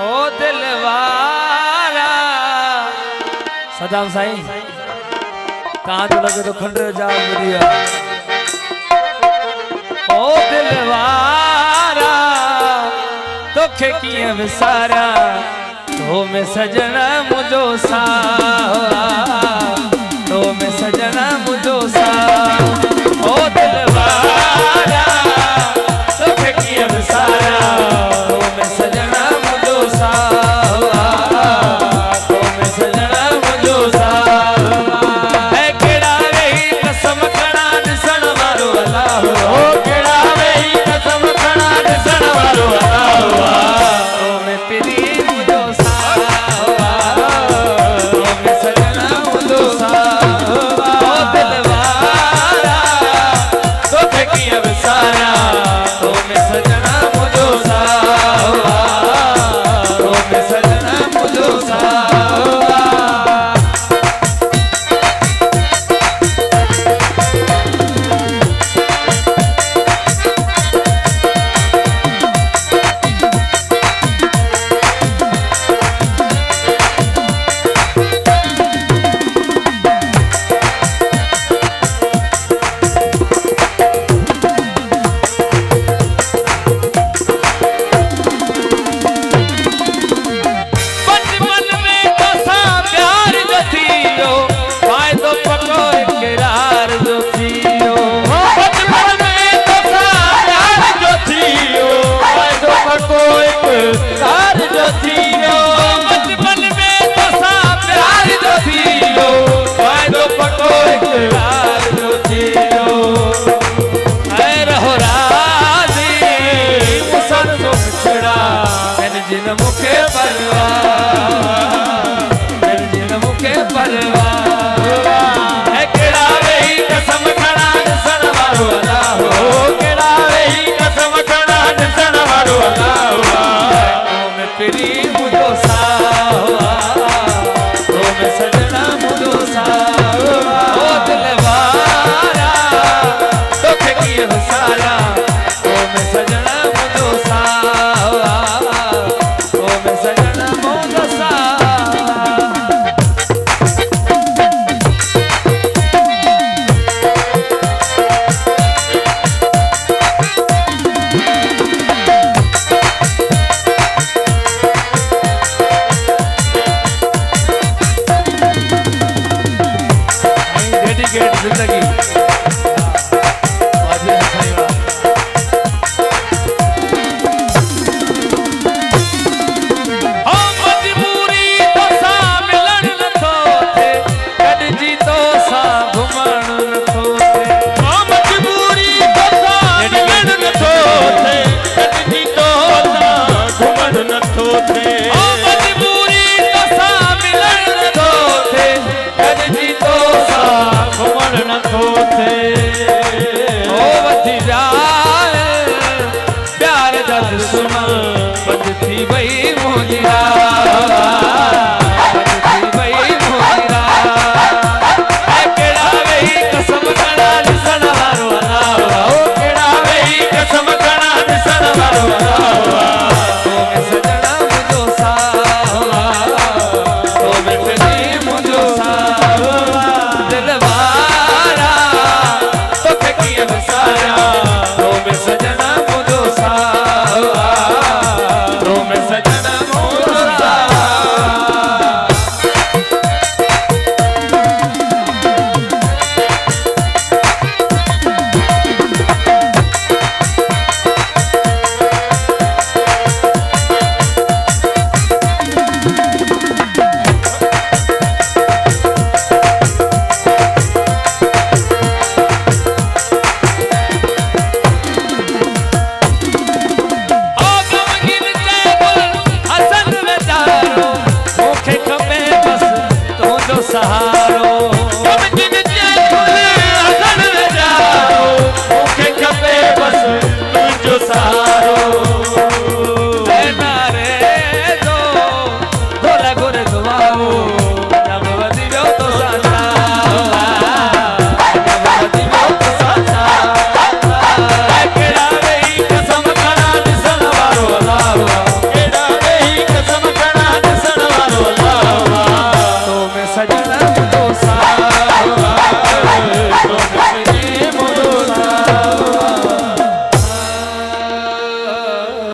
ओ दिलवारा सदाम साईं कहाँ तो लगे तो खंडर जा बढ़िया ओ दिलवारा तोखे कीअं विसारा तो में सजना मुझो सा तो में सजना मुझो सा ओ दिलवारा तोखे कीअं विसारा तो में सजना मुझो सा तो में सजना मुझो सा है केड़ा वेही कसम खणा ॾिसण वारो अल्लाह ओ केड़ा वेही कसम खणा ॾिसण वारो अल्लाह तो में पिरी मुझो सा सहा